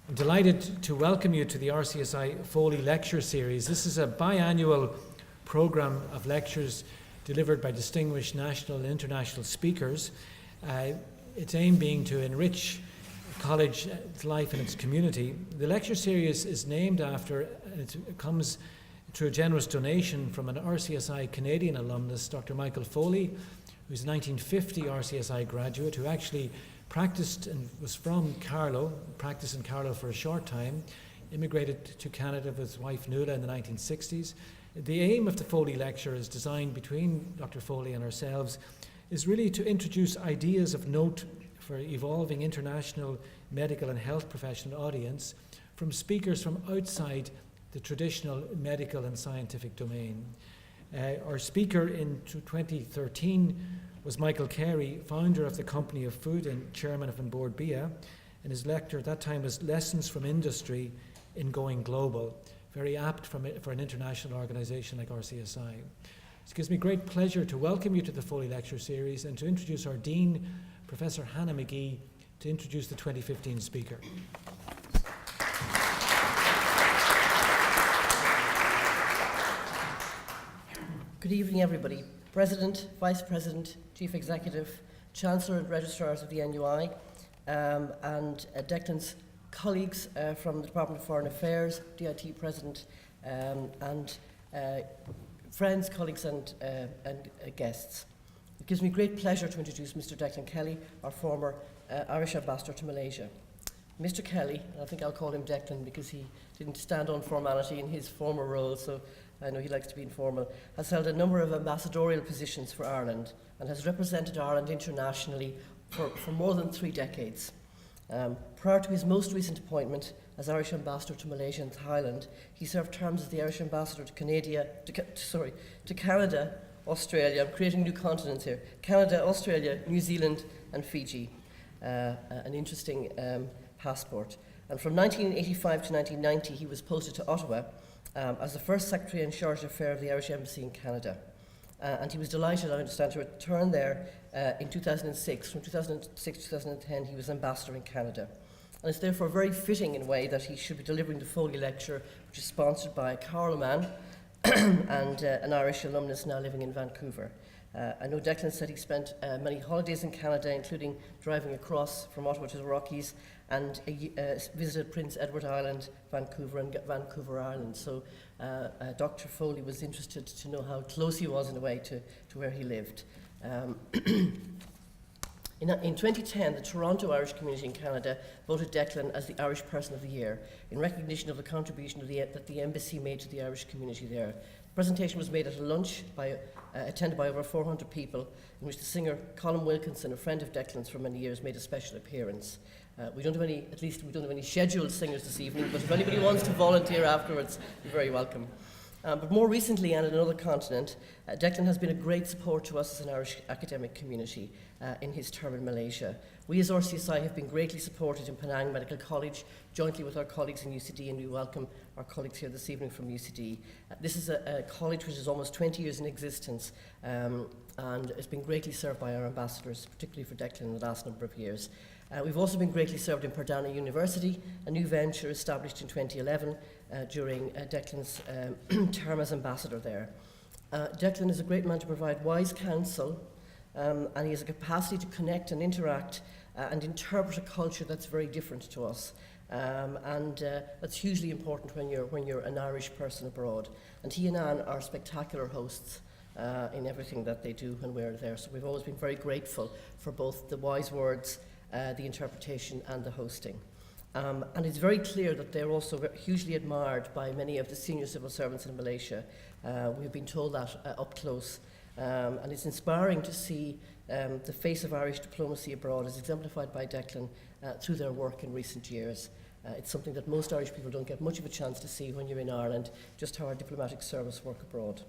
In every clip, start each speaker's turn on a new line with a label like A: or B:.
A: I'm delighted to welcome you to the RCSI Foley Lecture series. This is a biannual programme of lectures delivered by distinguished national and international speakers. Its aim being to enrich college life and its community. The lecture series is named after, and it comes through a generous donation from an RCSI Canadian alumnus, Dr. Michael Foley, who's a 1950 RCSI graduate who actually practiced and was from Carlow, practiced in Carlow for a short time, immigrated to Canada with his wife Nuala in the 1960s. The aim of the Foley Lecture is designed between Dr. Foley and ourselves is really to introduce ideas of note for evolving international medical and health professional audience from speakers from outside the traditional medical and scientific domain. Our speaker in 2013 was Michael Carey, founder of the Company of Food and chairman of board BIA, and his lecture at that time was Lessons from Industry in Going Global, very apt for an international organisation like RCSI. It gives me great pleasure to welcome you to the Foley Lecture series and to introduce our Dean, Professor Hannah McGee, to introduce the 2015 speaker.
B: Good evening, everybody. President, Vice President, Chief Executive, Chancellor and Registrars of the NUI, and Declan's colleagues from the Department of Foreign Affairs, DIT President, and friends, colleagues and guests. It gives me great pleasure to introduce Mr Declan Kelly, our former Irish Ambassador to Malaysia. Mr Kelly, and I think I'll call him Declan because he didn't stand on formality in his former role, so I know he likes to be informal, has held a number of ambassadorial positions for Ireland and has represented Ireland internationally for more than 3 decades. Prior to his most recent appointment as Irish Ambassador to Malaysia and Thailand, he served terms as the Irish Ambassador to Canada, Australia, I'm creating new continents here, Canada, Australia, New Zealand and Fiji, an interesting passport. And from 1985 to 1990 he was posted to Ottawa as the first Secretary in charge of Affairs of the Irish Embassy in Canada. And he was delighted, I understand, to return there in 2006. From 2006 to 2010 he was Ambassador in Canada. And it's therefore very fitting in a way that he should be delivering the Foley Lecture, which is sponsored by Carl Mann and an Irish alumnus now living in Vancouver. I know Declan said he spent many holidays in Canada, including driving across from Ottawa to the Rockies, and visited Prince Edward Island, Vancouver and Vancouver Island. So Dr. Foley was interested to know how close he was in a way to where he lived. In 2010, the Toronto Irish community in Canada voted Declan as the Irish Person of the Year in recognition of the contribution that the embassy made to the Irish community there. The presentation was made at a lunch attended by over 400 people, in which the singer Colin Wilkinson, a friend of Declan's for many years, made a special appearance. We don't have any scheduled singers this evening, but if anybody wants to volunteer afterwards, you're very welcome. But more recently, and in another continent, Declan has been a great support to us as an Irish academic community in his term in Malaysia. We as RCSI have been greatly supported in Penang Medical College, jointly with our colleagues in UCD, and we welcome our colleagues here this evening from UCD. This is a college which is almost 20 years in existence, and it's been greatly served by our ambassadors, particularly for Declan in the last number of years. We've also been greatly served in Perdana University, a new venture established in 2011 during Declan's term as ambassador there. Declan is a great man to provide wise counsel, and he has a capacity to connect and interact and interpret a culture that's very different to us. And that's hugely important when you're an Irish person abroad. And he and Anne are spectacular hosts in everything that they do when we're there. So we've always been very grateful for both the wise words, the interpretation and the hosting. And it's very clear that they're also hugely admired by many of the senior civil servants in Malaysia. We've been told that up close. And it's inspiring to see the face of Irish diplomacy abroad as exemplified by Declan through their work in recent years. It's something that most Irish people don't get much of a chance to see when you're in Ireland, just how our diplomatic service work abroad.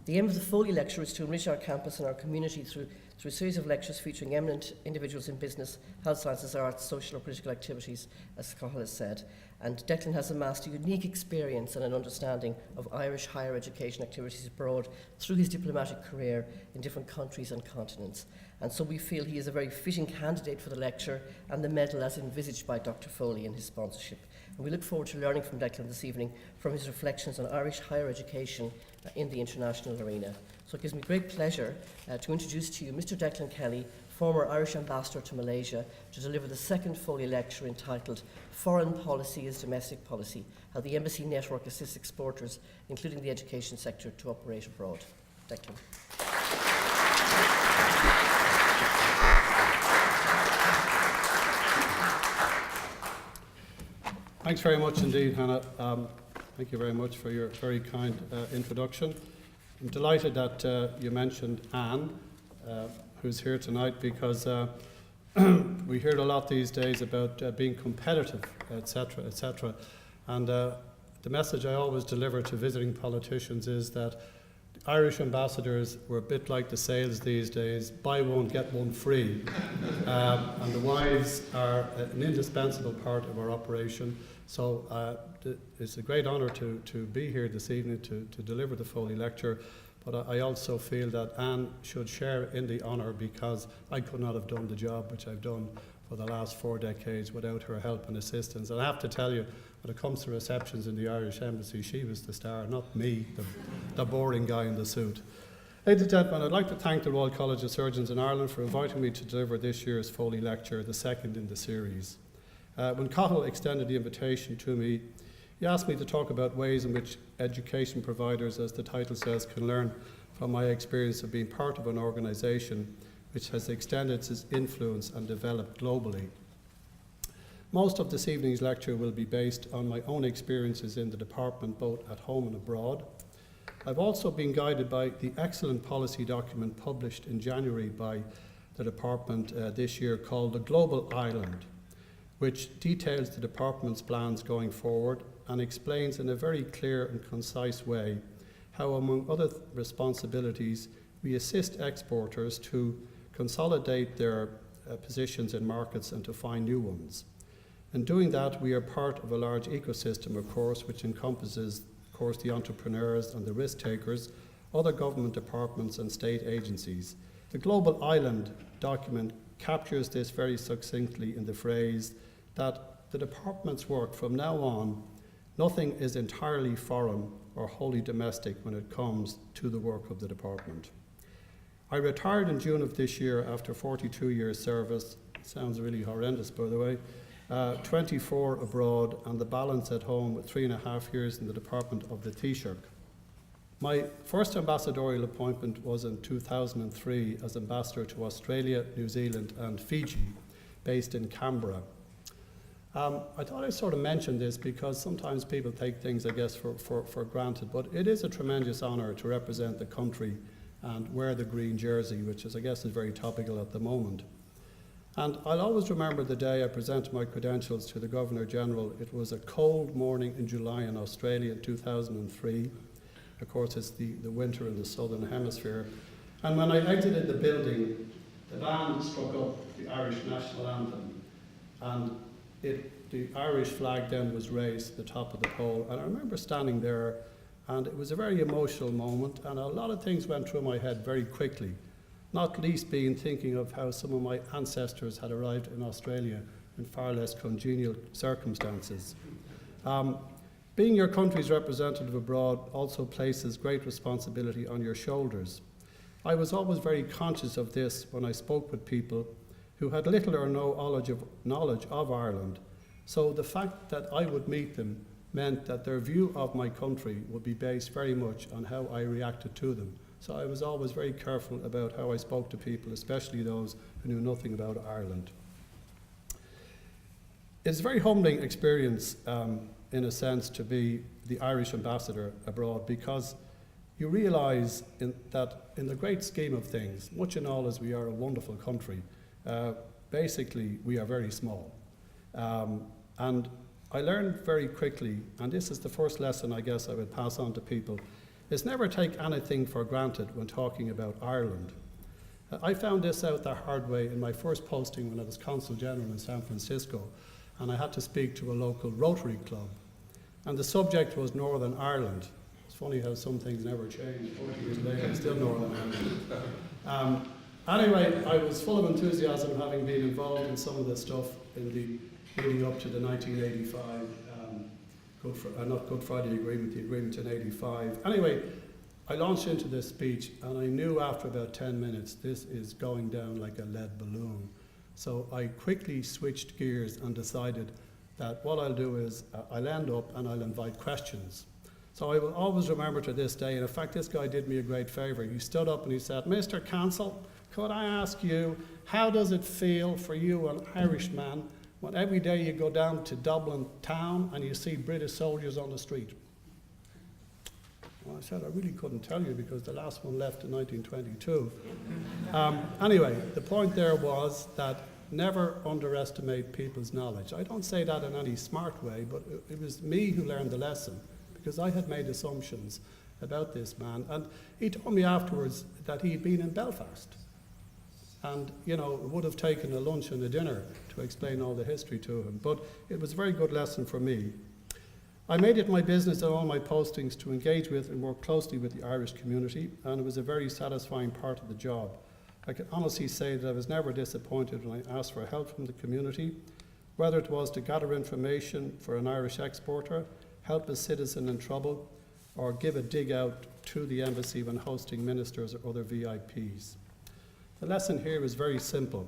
B: The aim of the Foley Lecture is to enrich our campus and our community through a series of lectures featuring eminent individuals in business, health sciences, arts, social or political activities, as Cathal has said. And Declan has amassed a unique experience and an understanding of Irish higher education activities abroad through his diplomatic career in different countries and continents. And so we feel he is a very fitting candidate for the lecture and the medal as envisaged by Dr. Foley in his sponsorship. And we look forward to learning from Declan this evening from his reflections on Irish higher education in the international arena. So it gives me great pleasure to introduce to you Mr Declan Kelly, former Irish Ambassador to Malaysia, to deliver the second Foley Lecture entitled Foreign Policy is Domestic Policy, How the Embassy Network Assists Exporters, including the education sector, to operate abroad. Declan.
C: Thanks very much indeed, Hannah. Thank you very much for your very kind introduction. I'm delighted that you mentioned Anne, who's here tonight, because we hear a lot these days about being competitive, etc., etc. And the message I always deliver to visiting politicians is that the Irish ambassadors were a bit like the sales these days: buy one, get one free. And the wives are an indispensable part of our operation. So it's a great honour to be here this evening to deliver the Foley Lecture. But I also feel that Anne should share in the honour, because I could not have done the job which I've done for the last 4 decades without her help and assistance. And I have to tell you, when it comes to receptions in the Irish Embassy, she was the star, not me, the boring guy in the suit. Ladies and gentlemen, I'd like to thank the Royal College of Surgeons in Ireland for inviting me to deliver this year's Foley Lecture, the second in the series. When Cathal extended the invitation to me, he asked me to talk about ways in which education providers, as the title says, can learn from my experience of being part of an organisation which has extended its influence and developed globally. Most of this evening's lecture will be based on my own experiences in the department, both at home and abroad. I've also been guided by the excellent policy document published in January by the department this year, called The Global Island, which details the department's plans going forward and explains in a very clear and concise way how, among other responsibilities, we assist exporters to consolidate their positions in markets and to find new ones. In doing that, we are part of a large ecosystem, of course, which encompasses, of course, the entrepreneurs and the risk takers, other government departments and state agencies. The Global Island document captures this very succinctly in the phrase that the department's work from now on, nothing is entirely foreign or wholly domestic when it comes to the work of the department. I retired in June of this year after 42 years service. Sounds really horrendous, by the way. 24 abroad, and the balance at home with 3.5 years in the department of the Taoiseach. My first ambassadorial appointment was in 2003 as ambassador to Australia, New Zealand and Fiji, based in Canberra. I thought I'd sort of mention this because sometimes people take things, I guess, for granted, but it is a tremendous honour to represent the country and wear the green jersey, which is, I guess, is very topical at the moment. And I'll always remember the day I presented my credentials to the Governor-General. It was a cold morning in July in Australia in 2003. Of course, it's the winter in the Southern Hemisphere. And when I exited the building, the band struck up the Irish national anthem. And the Irish flag then was raised to the top of the pole. And I remember standing there, and it was a very emotional moment, and a lot of things went through my head very quickly, not least being thinking of how some of my ancestors had arrived in Australia in far less congenial circumstances. Being your country's representative abroad also places great responsibility on your shoulders. I was always very conscious of this when I spoke with people who had little or no knowledge of Ireland. So the fact that I would meet them meant that their view of my country would be based very much on how I reacted to them. So I was always very careful about how I spoke to people, especially those who knew nothing about Ireland. It's a very humbling experience, in a sense, to be the Irish ambassador abroad, because you realise that in the great scheme of things, much in all as we are a wonderful country, basically we are very small. And I learned very quickly, and this is the first lesson I guess I would pass on to people, is never take anything for granted when talking about Ireland. I found this out the hard way in my first posting when I was Consul General in San Francisco. and I had to speak to a local Rotary club. And the subject was Northern Ireland. It's funny how some things never change. 40 years later, it's still Northern Ireland. Anyway, I was full of enthusiasm, having been involved in some of the stuff in the leading up to the 1985 not Good Friday Agreement, the agreement in 85. Anyway, I launched into this speech, and I knew after about 10 minutes, this is going down like a lead balloon. So I quickly switched gears and decided that what I'll do is I'll end up and I'll invite questions. So I will always remember to this day, and in fact this guy did me a great favour. He stood up and he said, "Mr. Council, could I ask you, how does it feel for you, an Irishman, when every day you go down to Dublin town and you see British soldiers on the street?" Well, I said, I really couldn't tell you because the last one left in 1922. Anyway, the point there was that never underestimate people's knowledge. I don't say that in any smart way, but it was me who learned the lesson because I had made assumptions about this man. And he told me afterwards that he'd been in Belfast. And, you know, it would have taken a lunch and a dinner to explain all the history to him. But it was a very good lesson for me. I made it my business in all my postings to engage with and work closely with the Irish community, and it was a very satisfying part of the job. I can honestly say that I was never disappointed when I asked for help from the community, whether it was to gather information for an Irish exporter, help a citizen in trouble, or give a dig out to the embassy when hosting ministers or other VIPs. The lesson here is very simple.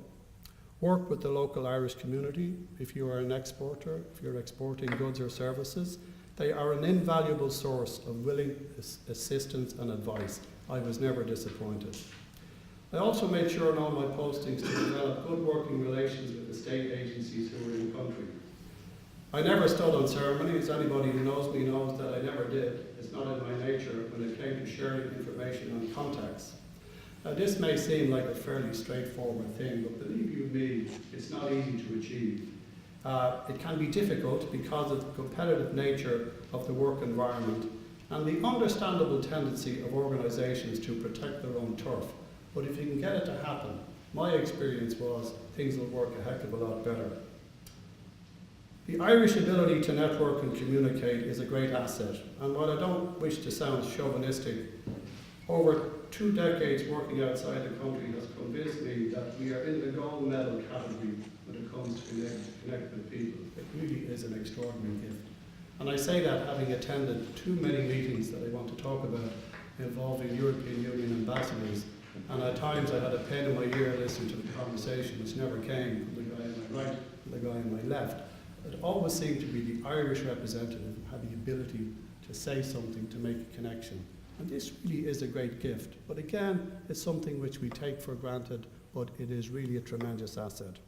C: Work with the local Irish community if you are an exporter, if you're exporting goods or services. They are an invaluable source of willing assistance and advice. I was never disappointed. I also made sure in all my postings to develop good working relations with the state agencies who were in the country. I never stood on ceremonies. Anybody who knows me knows that I never did. It's not in my nature when it came to sharing information on contacts. Now, this may seem like a fairly straightforward thing, but believe you me, it's not easy to achieve. It can be difficult because of the competitive nature of the work environment and the understandable tendency of organisations to protect their own turf. But if you can get it to happen, my experience was things will work a heck of a lot better. The Irish ability to network and communicate is a great asset, and while I don't wish to sound chauvinistic, over 2 decades working outside the country has convinced me that we are in the gold medal category when it comes to connect with people. It really is an extraordinary gift. And I say that having attended too many meetings that I want to talk about involving European Union ambassadors, and at times I had a pain in my ear listening to the conversation which never came from the guy on my right and the guy on my left. It always seemed to be the Irish representative who had the ability to say something to make a connection. And this really is a great gift. But again, it's something which we take for granted, but it is really a tremendous asset.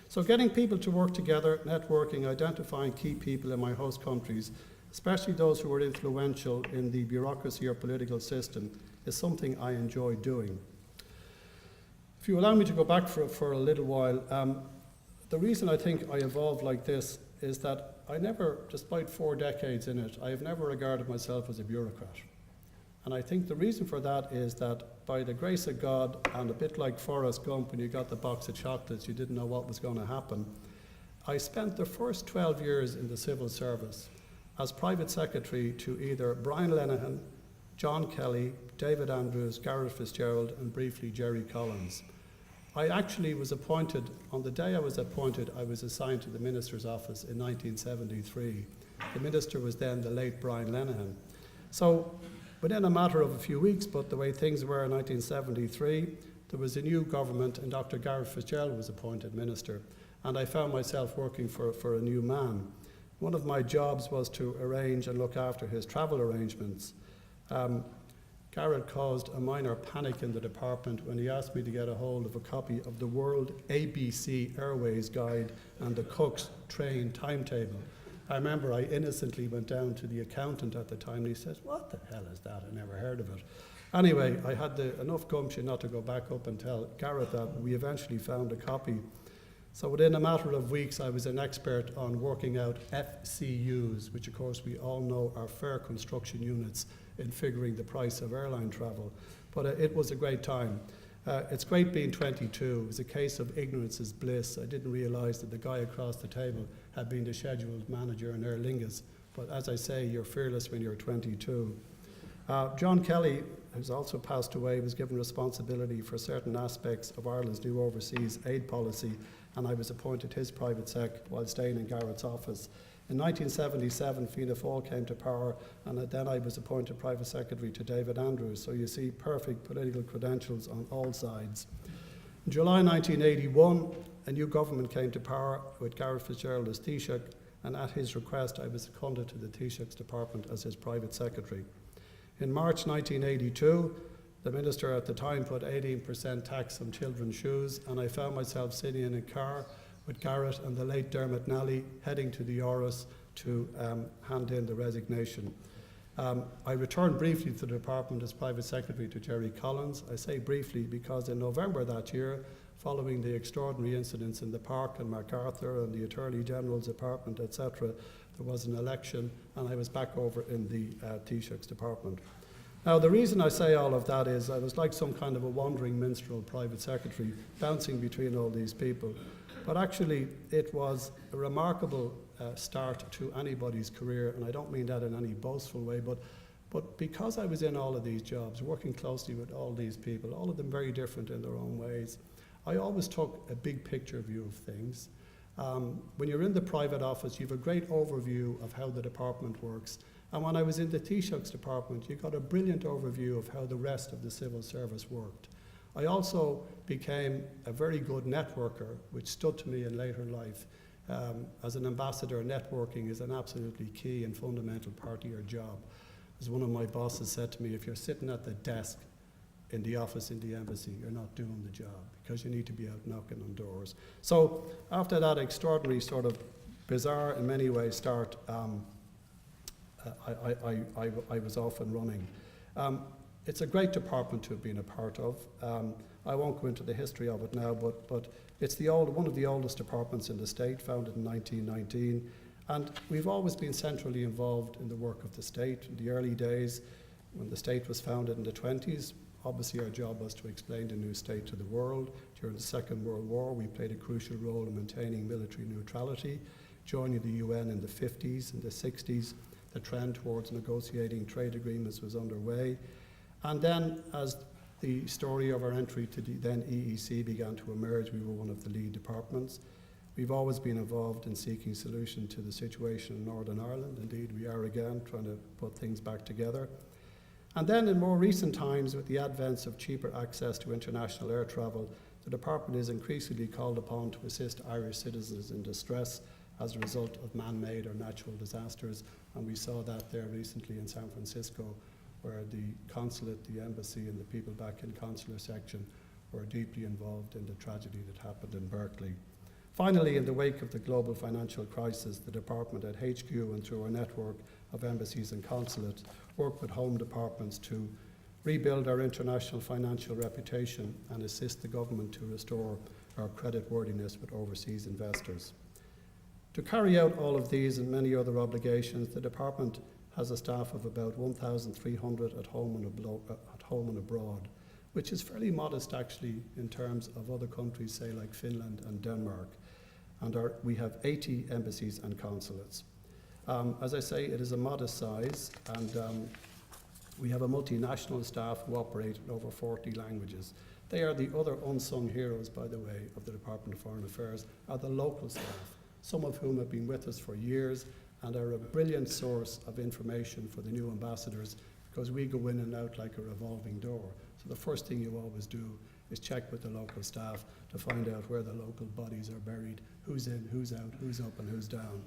C: So getting people to work together, networking, identifying key people in my host countries, especially those who are influential in the bureaucracy or political system, is something I enjoy doing. If you allow me to go back for a little while, the reason I think I evolved like this is that I never, despite 4 decades in it, I have never regarded myself as a bureaucrat. And I think the reason for that is that by the grace of God, and a bit like Forrest Gump when you got the box of chocolates, you didn't know what was going to happen, I spent the first 12 years in the civil service as private secretary to either Brian Lenihan, John Kelly, David Andrews, Gareth Fitzgerald, and briefly Jerry Collins. I actually was appointed, on the day I was appointed, I was assigned to the Minister's office in 1973. The Minister was then the late Brian Lenihan. So within a matter of a few weeks, but the way things were in 1973, there was a new government and Dr. Gareth Fitzgerald was appointed Minister, and I found myself working for a new man. One of my jobs was to arrange and look after his travel arrangements. Gareth caused a minor panic in the department when he asked me to get a hold of a copy of the World ABC Airways Guide and the Cook's train timetable. I remember I innocently went down to the accountant at the time and he says, "What the hell is that? I never heard of it." Anyway, I had enough gumption not to go back up and tell Gareth that we eventually found a copy. So within a matter of weeks, I was an expert on working out FCUs, which of course we all know are fare construction units in figuring the price of airline travel. But it was a great time. It's great being 22. It was a case of ignorance is bliss. I didn't realise that the guy across the table had been the scheduled manager in Aer Lingus. But as I say, you're fearless when you're 22. John Kelly, who's also passed away, was given responsibility for certain aspects of Ireland's new overseas aid policy, and I was appointed his private sec while staying in Garrett's office. In 1977, Fianna Fáil came to power, and then I was appointed private secretary to David Andrews. So you see perfect political credentials on all sides. In July 1981, a new government came to power with Gareth Fitzgerald as Taoiseach, and at his request, I was seconded to the Taoiseach's department as his private secretary. In March 1982, the minister at the time put 18% tax on children's shoes, and I found myself sitting in a car with Garrett and the late Dermot Nally heading to the Áras to hand in the resignation. I returned briefly to the department as private secretary to Jerry Collins. I say briefly because in November that year, following the extraordinary incidents in the park and MacArthur and the Attorney General's apartment, etc., there was an election and I was back over in the Taoiseach's department. Now, the reason I say all of that is I was like some kind of a wandering minstrel private secretary, bouncing between all these people. But actually, it was a remarkable start to anybody's career, and I don't mean that in any boastful way, but because I was in all of these jobs, working closely with all these people, all of them very different in their own ways, I always took a big picture view of things. When you're in the private office, you have a great overview of how the department works. And when I was in the Taoiseach's department, you got a brilliant overview of how the rest of the civil service worked. I also became a very good networker, which stood to me in later life. As an ambassador, networking is an absolutely key and fundamental part of your job. As one of my bosses said to me, if you're sitting at the desk in the office in the embassy, you're not doing the job, because you need to be out knocking on doors. So after that extraordinary sort of bizarre, in many ways, start, I was off and running. It's a great department to have been a part of. I won't go into the history of it now, but it's one of the oldest departments in the state, founded in 1919. And we've always been centrally involved in the work of the state. In the early days, when the state was founded in the 20s, obviously our job was to explain the new state to the world. During the Second World War, we played a crucial role in maintaining military neutrality. Joining the UN in the 50s and the 60s, the trend towards negotiating trade agreements was underway. And then, as the story of our entry to the then EEC began to emerge, we were one of the lead departments. We've always been involved in seeking solution to the situation in Northern Ireland. Indeed, we are again trying to put things back together. And then in more recent times, with the advent of cheaper access to international air travel, the department is increasingly called upon to assist Irish citizens in distress as a result of man-made or natural disasters. And we saw that there recently in San Francisco, where the consulate, the embassy, and the people back in consular section were deeply involved in the tragedy that happened in Berkeley. Finally, in the wake of the global financial crisis, the department at HQ and through our network of embassies and consulates worked with home departments to rebuild our international financial reputation and assist the government to restore our creditworthiness with overseas investors. To carry out all of these and many other obligations, the department has a staff of about 1,300 at home and abroad, which is fairly modest actually in terms of other countries, say like Finland and Denmark. And we have 80 embassies and consulates. As I say, it is a modest size, and we have a multinational staff who operate in over 40 languages. They are the other unsung heroes, by the way, of the Department of Foreign Affairs, are the local staff, some of whom have been with us for years and are a brilliant source of information for the new ambassadors, because we go in and out like a revolving door. So the first thing you always do is check with the local staff to find out where the local bodies are buried, who's in, who's out, who's up and who's down.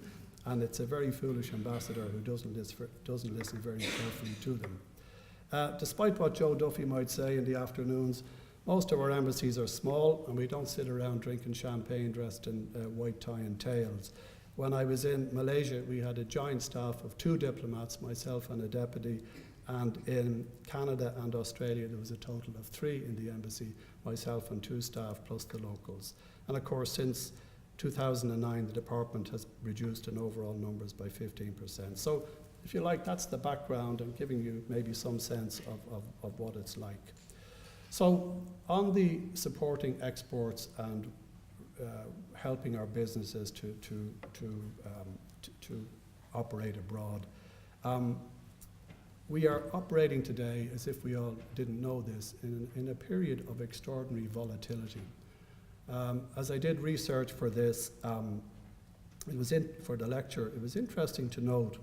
C: And it's a very foolish ambassador who doesn't listen very carefully to them. Despite what Joe Duffy might say in the afternoons, most of our embassies are small and we don't sit around drinking champagne dressed in white tie and tails. When I was in Malaysia, we had a joint staff of 2 diplomats, myself and a deputy, and in Canada and Australia there was a total of 3 in the embassy, myself and 2 staff plus the locals. And of course, since 2009, the department has reduced in overall numbers by 15%. So if you like, that's the background and giving you maybe some sense of what it's like. So on the supporting exports and helping our businesses to operate abroad, we are operating today, as if we all didn't know this, in a period of extraordinary volatility. As I did research for this, for the lecture, it was interesting to note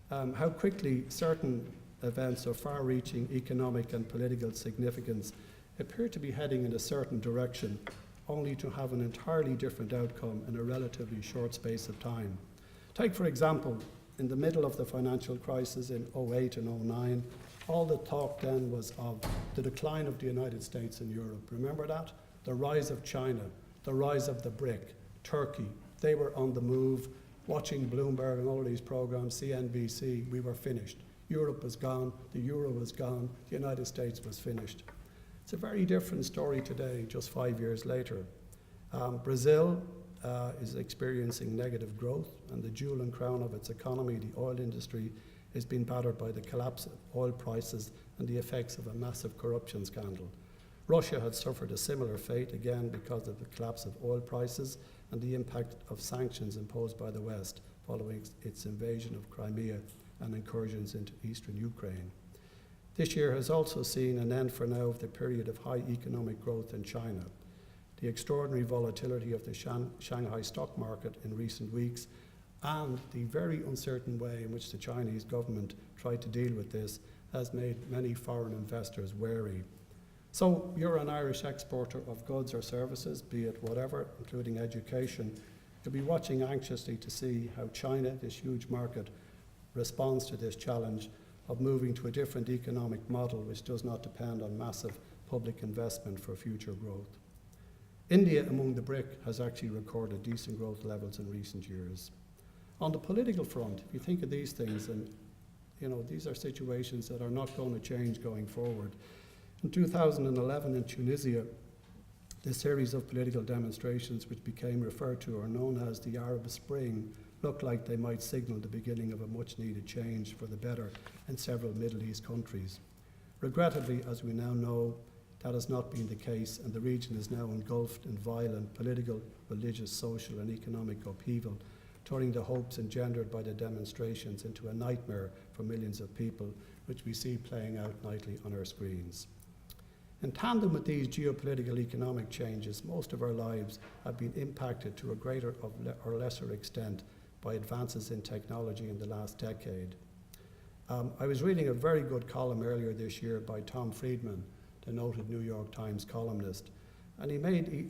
C: how quickly certain events of far-reaching economic and political significance appear to be heading in a certain direction, only to have an entirely different outcome in a relatively short space of time. Take, for example, in the middle of the financial crisis in 2008 and 2009, all the talk then was of the decline of the United States and Europe. Remember that? The rise of China, the rise of the BRIC, Turkey. They were on the move, watching Bloomberg and all of these programs, CNBC. We were finished. Europe was gone, the euro was gone, the United States was finished. It's a very different story today, just 5 years later. Brazil is experiencing negative growth, and the jewel and crown of its economy, the oil industry, is being battered by the collapse of oil prices and the effects of a massive corruption scandal. Russia had suffered a similar fate, again because of the collapse of oil prices and the impact of sanctions imposed by the West following its invasion of Crimea and incursions into eastern Ukraine. This year has also seen an end for now of the period of high economic growth in China. The extraordinary volatility of the Shanghai stock market in recent weeks and the very uncertain way in which the Chinese government tried to deal with this has made many foreign investors wary. So you're an Irish exporter of goods or services, be it whatever, including education. You'll be watching anxiously to see how China, this huge market, responds to this challenge of moving to a different economic model which does not depend on massive public investment for future growth. India, among the BRIC, has actually recorded decent growth levels in recent years. On the political front, if you think of these things, and these are situations that are not going to change going forward. In 2011 in Tunisia, the series of political demonstrations which became referred to or known as the Arab Spring looked like they might signal the beginning of a much-needed change for the better in several Middle East countries. Regrettably, as we now know, that has not been the case, and the region is now engulfed in violent political, religious, social and economic upheaval, turning the hopes engendered by the demonstrations into a nightmare for millions of people, which we see playing out nightly on our screens. In tandem with these geopolitical economic changes, most of our lives have been impacted to a greater or lesser extent by advances in technology in the last decade. I was reading a very good column earlier this year by Tom Friedman, the noted New York Times columnist, and he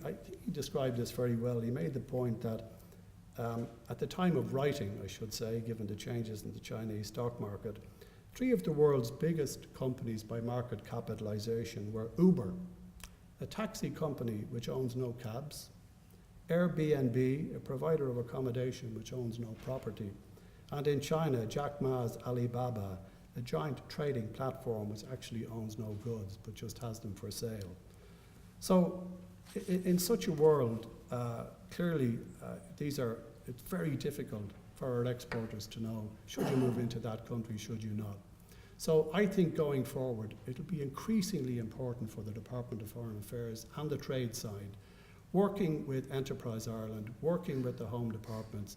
C: described this very well. He made the point that at the time of writing, I should say, given the changes in the Chinese stock market, 3 of the world's biggest companies by market capitalization were Uber, a taxi company which owns no cabs, Airbnb, a provider of accommodation which owns no property, and in China, Jack Ma's Alibaba, a giant trading platform which actually owns no goods but just has them for sale. So in such a world, clearly it's very difficult for our exporters to know, should you move into that country, should you not? So I think going forward, it'll be increasingly important for the Department of Foreign Affairs and the trade side, working with Enterprise Ireland, working with the home departments.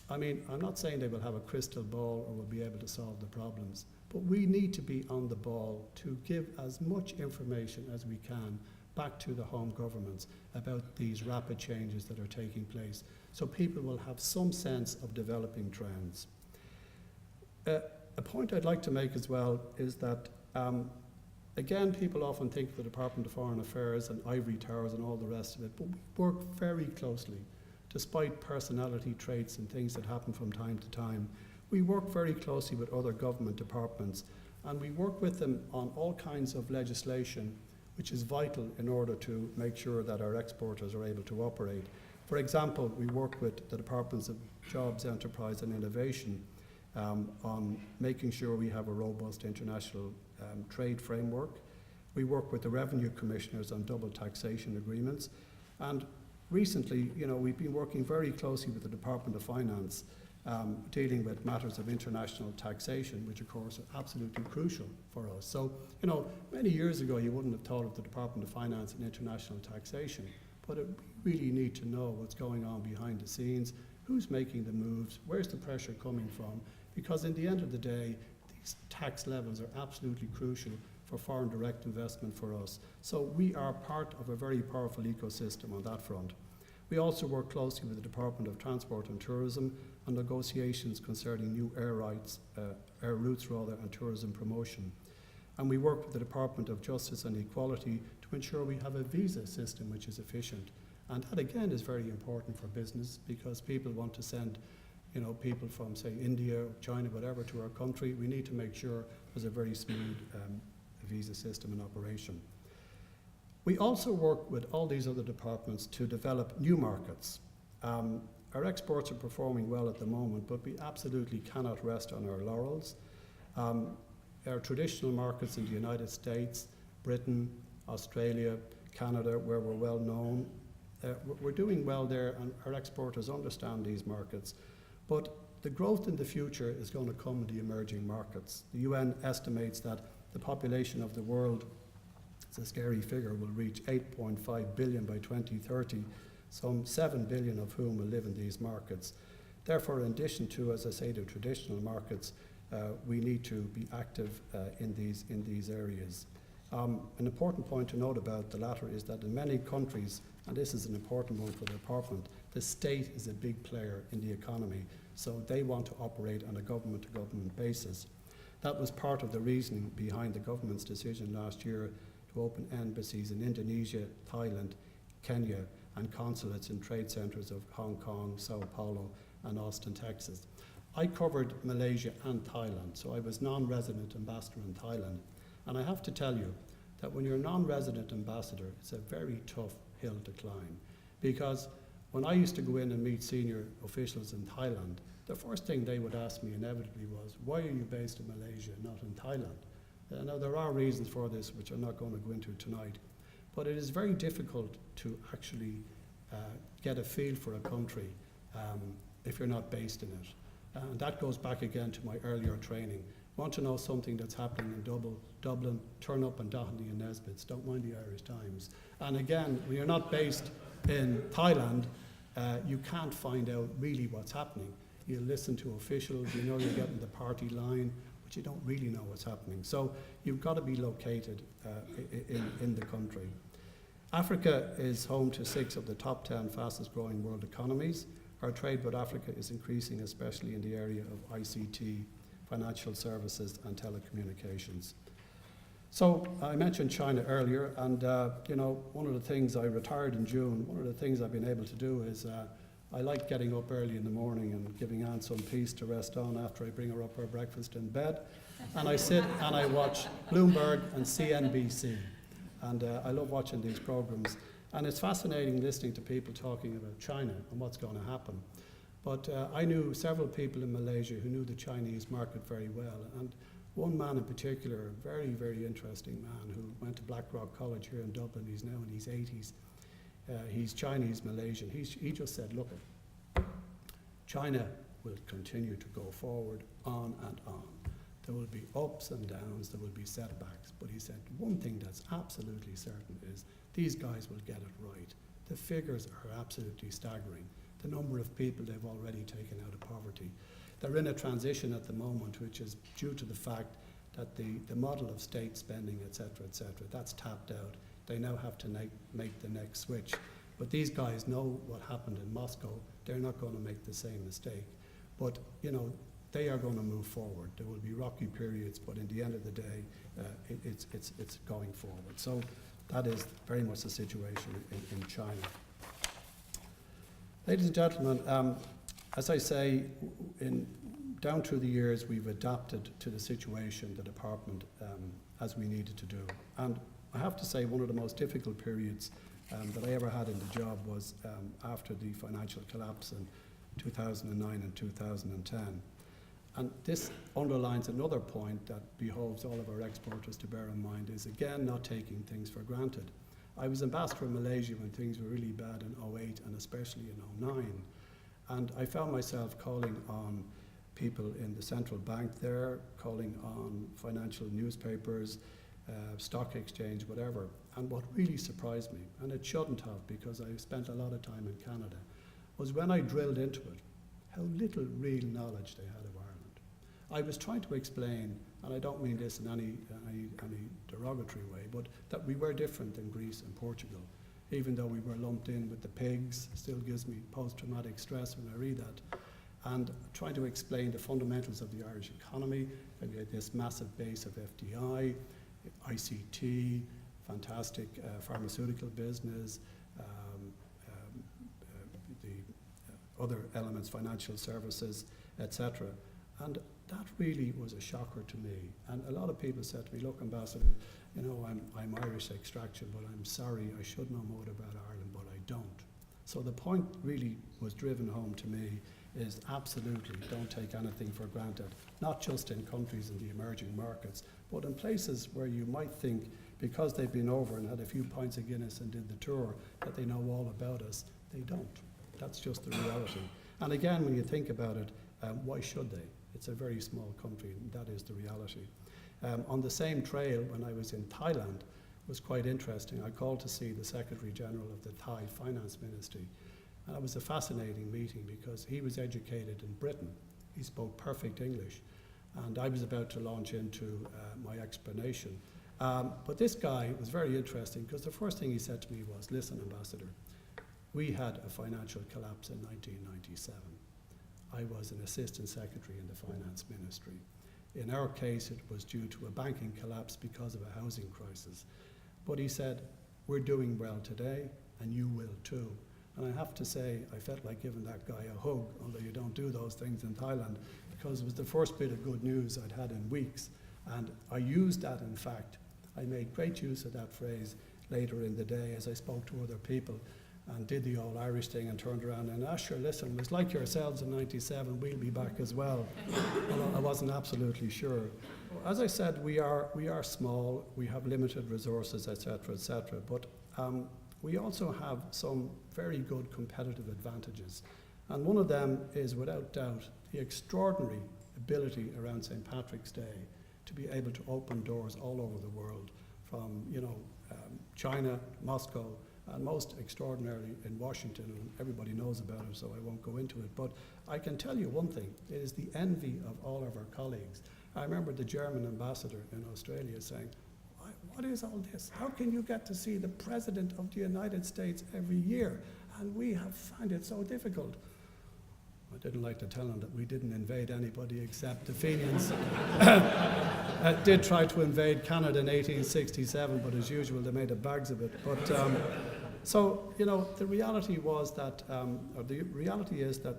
C: I mean, I'm not saying they will have a crystal ball or will be able to solve the problems, but we need to be on the ball to give as much information as we can back to the home governments about these rapid changes that are taking place, so people will have some sense of developing trends. A point I'd like to make as well is that, again, people often think of the Department of Foreign Affairs and ivory towers and all the rest of it, but we work very closely, despite personality traits and things that happen from time to time. We work very closely with other government departments, and we work with them on all kinds of legislation which is vital in order to make sure that our exporters are able to operate. For example, we work with the Departments of Jobs, Enterprise and Innovation on making sure we have a robust international trade framework. We work with the Revenue Commissioners on double taxation agreements. And recently, we've been working very closely with the Department of Finance dealing with matters of international taxation, which of course are absolutely crucial for us. So, many years ago you wouldn't have thought of the Department of Finance and international taxation, but we really need to know what's going on behind the scenes, who's making the moves, where's the pressure coming from, because in the end of the day, these tax levels are absolutely crucial for foreign direct investment for us. So we are part of a very powerful ecosystem on that front. We also work closely with the Department of Transport and Tourism on negotiations concerning new air routes and tourism promotion. And we work with the Department of Justice and Equality to ensure we have a visa system which is efficient. And that again is very important for business, because people want to send people from, say, India, China, whatever, to our country. We need to make sure there's a very smooth visa system in operation. We also work with all these other departments to develop new markets. Our exports are performing well at the moment, but we absolutely cannot rest on our laurels. Our traditional markets in the United States, Britain, Australia, Canada, where we're well known, we're doing well there, and our exporters understand these markets. But the growth in the future is going to come in the emerging markets. The UN estimates that the population of the world, it's a scary figure, will reach 8.5 billion by 2030, some 7 billion of whom will live in these markets. Therefore, in addition to, as I say, the traditional markets, we need to be active in these areas. An important point to note about the latter is that in many countries, and this is an important one for the department, the state is a big player in the economy, so they want to operate on a government-to-government basis. That was part of the reasoning behind the government's decision last year to open embassies in Indonesia, Thailand, Kenya, and consulates in trade centres of Hong Kong, Sao Paulo, and Austin, Texas. I covered Malaysia and Thailand, so I was non-resident ambassador in Thailand. And I have to tell you that when you're a non-resident ambassador, it's a very tough hill to climb. Because when I used to go in and meet senior officials in Thailand, the first thing they would ask me inevitably was, why are you based in Malaysia, not in Thailand? Now, there are reasons for this, which I'm not going to go into tonight. But it is very difficult to actually get a feel for a country if you're not based in it. And that goes back again to my earlier training. Want to know something that's happening in Dublin, turn up on Doherty and Nesbitt's, don't mind the Irish Times. And again, when you're not based in Thailand, you can't find out really what's happening. You listen to officials, you know you're getting the party line, but you don't really know what's happening. So you've got to be located in the country. Africa is home to 6 of the top 10 fastest growing world economies. Our trade with Africa is increasing, especially in the area of ICT, financial services, and telecommunications. So I mentioned China earlier, and one of the things, I retired in June, one of the things I've been able to do is I like getting up early in the morning and giving Anne some peace to rest on after I bring her up her breakfast in bed. And I sit and I watch Bloomberg and CNBC. And I love watching these programs. And it's fascinating listening to people talking about China and what's going to happen. But I knew several people in Malaysia who knew the Chinese market very well. And one man in particular, a very, very interesting man who went to Blackrock College here in Dublin, he's now in his 80s. He's Chinese Malaysian. He just said, look, China will continue to go forward on and on. There will be ups and downs, there will be setbacks. But he said, one thing that's absolutely certain is these guys will get it right. The figures are absolutely staggering. The number of people they've already taken out of poverty. They're in a transition at the moment, which is due to the fact that the model of state spending, et cetera, that's tapped out. They now have to make the next switch. But these guys know what happened in Moscow. They're not going to make the same mistake. But, they are going to move forward. There will be rocky periods, but in the end of the day, it's going forward. So that is very much the situation in China. Ladies and gentlemen, as I say, down through the years, we've adapted to the situation, the department, as we needed to do. And I have to say, one of the most difficult periods that I ever had in the job was after the financial collapse in 2009 and 2010. And this underlines another point that behoves all of our exporters to bear in mind, is again not taking things for granted. I was ambassador in Malaysia when things were really bad in 2008 and especially in 2009. And I found myself calling on people in the central bank there, calling on financial newspapers, stock exchange, whatever. And what really surprised me, and it shouldn't have because I spent a lot of time in Canada, was when I drilled into it, how little real knowledge they had of Ireland. I was trying to explain, and I don't mean this in any derogatory way, but that we were different than Greece and Portugal. Even though we were lumped in with the pigs, still gives me post-traumatic stress when I read that. And trying to explain the fundamentals of the Irish economy, that we had this massive base of FDI, ICT, fantastic pharmaceutical business, the other elements, financial services, etc. And that really was a shocker to me. And a lot of people said to me, look, Ambassador, you know, I'm Irish extraction, but I'm sorry, I should know more about Ireland, but I don't. So the point really was driven home to me is absolutely don't take anything for granted, not just in countries in the emerging markets, but in places where you might think, because they've been over and had a few pints of Guinness and did the tour, that they know all about us. They don't. That's just the reality. And again, when you think about it, why should they? It's a very small country, and that is the reality. On the same trail, when I was in Thailand, it was quite interesting. I called to see the Secretary General of the Thai Finance Ministry. And it was a fascinating meeting because he was educated in Britain. He spoke perfect English. And I was about to launch into my explanation. But this guy was very interesting because the first thing he said to me was, listen, Ambassador, we had a financial collapse in 1997. I was an assistant secretary in the finance ministry. In our case, it was due to a banking collapse because of a housing crisis. But he said, we're doing well today, and you will too. And I have to say, I felt like giving that guy a hug, although you don't do those things in Thailand, because it was the first bit of good news I'd had in weeks. And I used that, in fact. I made great use of that phrase later in the day as I spoke to other people and did the all Irish thing and turned around and sure, listen, it was like yourselves in 97, we'll be back as well. I wasn't absolutely sure. As I said, we are small, we have limited resources, etc., but we also have some very good competitive advantages. And one of them is, without doubt, the extraordinary ability around St. Patrick's Day to be able to open doors all over the world, from China, Moscow, and most extraordinarily in Washington, and everybody knows about it, so I won't go into it. But I can tell you one thing, it is the envy of all of our colleagues. I remember the German ambassador in Australia saying, what is all this? How can you get to see the President of the United States every year? And we have found it so difficult. I didn't like to tell him that we didn't invade anybody except the Fenians. Did try to invade Canada in 1867, but as usual, they made bags of it. But so, the reality was that, or the reality is that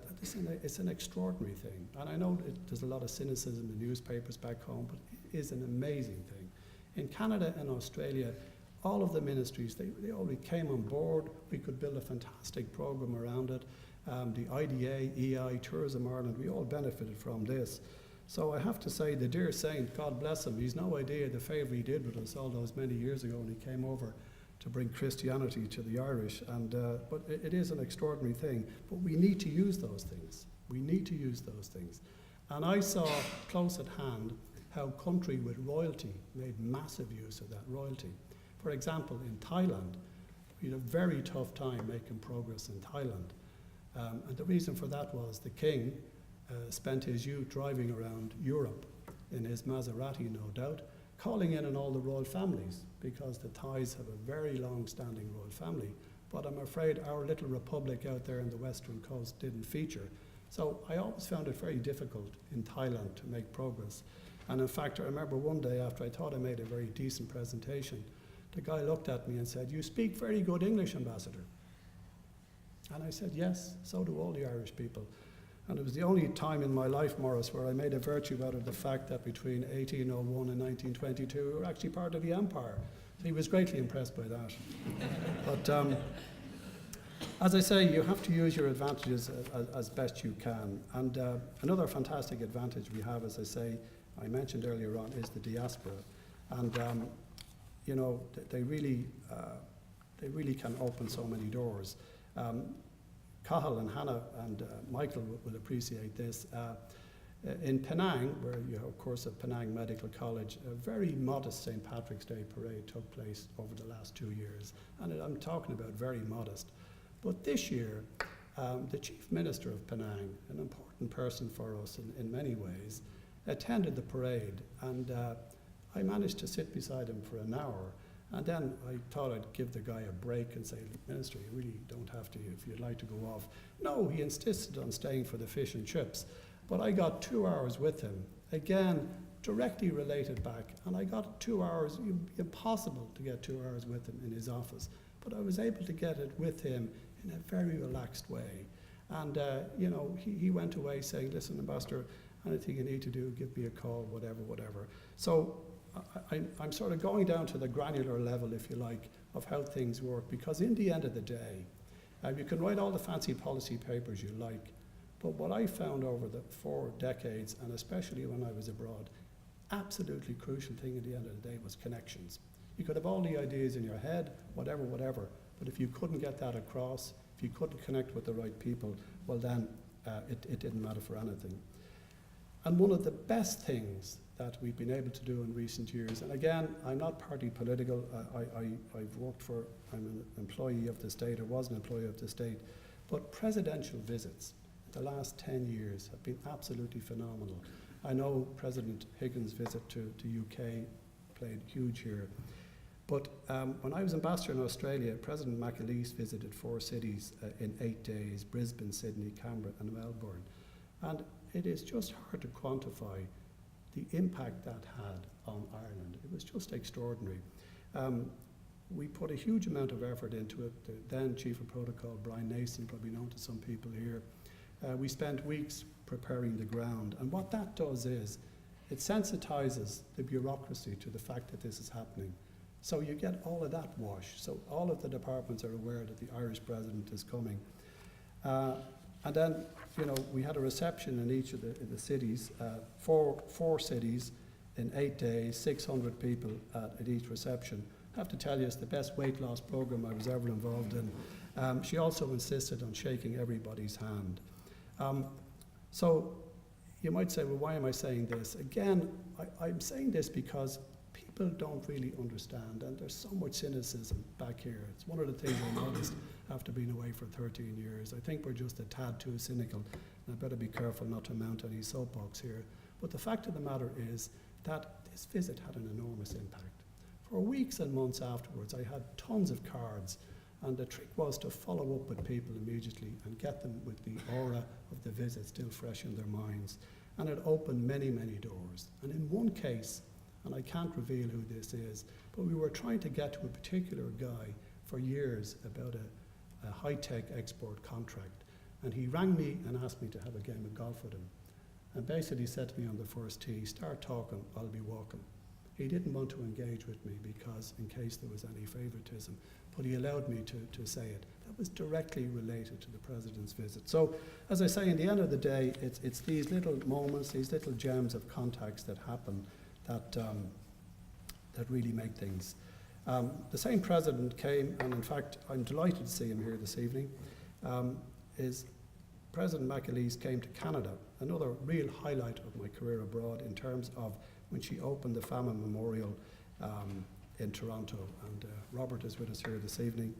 C: it's an extraordinary thing. And I know there's a lot of cynicism in newspapers back home, but it is an amazing thing. In Canada and Australia, all of the ministries, they already came on board. We could build a fantastic program around it. The IDA, EI, Tourism Ireland, we all benefited from this. So I have to say, the dear saint, God bless him, he's no idea the favour he did with us all those many years ago when he came over to bring Christianity to the Irish. And but it is an extraordinary thing. But we need to use those things. We need to use those things. And I saw close at hand how country with royalty made massive use of that royalty. For example, in Thailand, we had a very tough time making progress in Thailand. And the reason for that was the king spent his youth driving around Europe in his Maserati, no doubt, calling in on all the royal families, because the Thais have a very long-standing royal family. But I'm afraid our little republic out there in the western coast didn't feature. So I always found it very difficult in Thailand to make progress. And in fact, I remember one day after I thought I made a very decent presentation, the guy looked at me and said, "You speak very good English, Ambassador." And I said, "Yes, so do all the Irish people." And it was the only time in my life, Maurice, where I made a virtue out of the fact that between 1801 and 1922, we were actually part of the empire. So he was greatly impressed by that. But as I say, you have to use your advantages as best you can. And another fantastic advantage we have, as I say, I mentioned earlier on, is the diaspora. And they really can open so many doors. Cahill and Hannah and Michael will appreciate this. In Penang, where you of course have Penang Medical College, a very modest St. Patrick's Day parade took place over the last 2 years. And I'm talking about very modest. But this year, the Chief Minister of Penang, an important person for us in many ways, attended the parade. And I managed to sit beside him for an hour. And then I thought I'd give the guy a break and say, Minister, you really don't have to if you'd like to go off. No, he insisted on staying for the fish and chips. But I got 2 hours with him, again, directly related back. And I got 2 hours, impossible to get 2 hours with him in his office. But I was able to get it with him in a very relaxed way. And, you know, he went away saying, listen, Ambassador, anything you need to do, give me a call, whatever. So I'm sort of going down to the granular level, if you like, of how things work. Because in the end of the day, you can write all the fancy policy papers you like, but what I found over the 4 decades, and especially when I was abroad, absolutely crucial thing at the end of the day was connections. You could have all the ideas in your head, whatever, but if you couldn't get that across, if you couldn't connect with the right people, well then it didn't matter for anything. And one of the best things that we've been able to do in recent years, and again, I'm not party political, I've worked for, I'm an employee of the state, or was an employee of the state, but presidential visits the last 10 years have been absolutely phenomenal. I know President Higgins' visit to UK played huge here. But when I was ambassador in Australia, President McAleese visited 4 cities in 8 days, Brisbane, Sydney, Canberra and Melbourne. And it is just hard to quantify the impact that had on Ireland. It was just extraordinary. We put a huge amount of effort into it. The then Chief of Protocol, Brian Nason, probably known to some people here, we spent weeks preparing the ground. And what that does is it sensitizes the bureaucracy to the fact that this is happening. So you get all of that wash. So all of the departments are aware that the Irish president is coming. And then, you know, we had a reception in each of the cities, four cities in 8 days, 600 people at each reception. I have to tell you, it's the best weight loss program I was ever involved in. She also insisted on shaking everybody's hand. So you might say, well, why am I saying this? Again, I'm saying this because people don't really understand, and there's so much cynicism back here. It's one of the things I noticed after being away for 13 years. I think we're just a tad too cynical, and I better be careful not to mount any soapbox here. But the fact of the matter is that this visit had an enormous impact. For weeks and months afterwards, I had tons of cards, and the trick was to follow up with people immediately and get them with the aura of the visit still fresh in their minds. And it opened many, many doors. And in one case, and I can't reveal who this is, but we were trying to get to a particular guy for years about a high-tech export contract. And he rang me and asked me to have a game of golf with him. And basically said to me on the first tee, start talking, I'll be walking. He didn't want to engage with me because in case there was any favoritism, but he allowed me to say it. That was directly related to the President's visit. So, as I say, in the end of the day, it's these little moments, these little gems of contacts that happen that really make things. The same President came, and in fact, I'm delighted to see him here this evening, is President McAleese came to Canada, another real highlight of my career abroad in terms of when she opened the Famine Memorial in Toronto, and Robert is with us here this evening.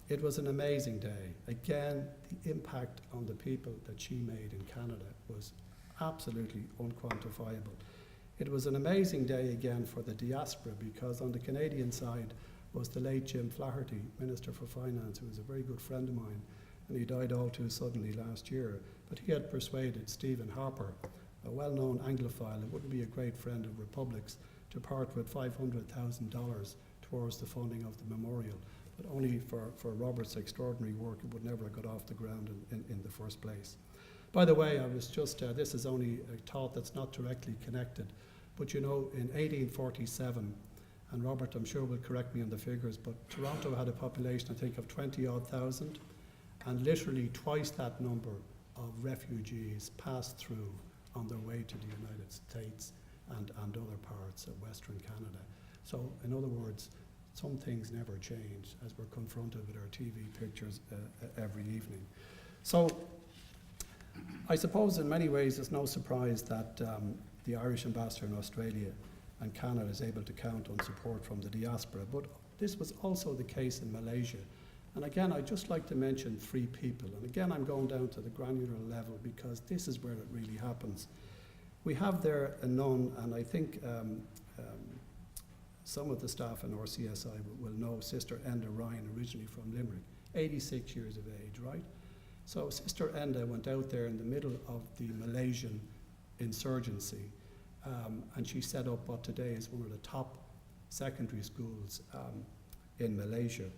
C: It was an amazing day. Again, the impact on the people that she made in Canada was absolutely unquantifiable. It was an amazing day again for the diaspora, because on the Canadian side was the late Jim Flaherty, Minister for Finance, who was a very good friend of mine, and he died all too suddenly last year. But he had persuaded Stephen Harper, a well-known Anglophile, who wouldn't be a great friend of republics, to part with $500,000 towards the funding of the memorial. But only for Robert's extraordinary work, it would never have got off the ground in the first place. By the way, I was just, this is only a thought that's not directly connected, but you know, in 1847, and Robert, I'm sure will correct me on the figures, but Toronto had a population, I think, of 20-odd thousand, and literally twice that number of refugees passed through on their way to the United States and other parts of Western Canada. So, in other words, some things never change as we're confronted with our TV pictures every evening. So I suppose in many ways it's no surprise that the Irish ambassador in Australia and Canada is able to count on support from the diaspora, but this was also the case in Malaysia. And again, I'd just like to mention 3 people. And again, I'm going down to the granular level because this is where it really happens. We have there a nun, and I think some of the staff in RCSI will know Sister Enda Ryan, originally from Limerick, 86 years of age, right? So Sister Enda went out there in the middle of the Malaysian insurgency, and she set up what today is one of the top secondary schools in Malaysia.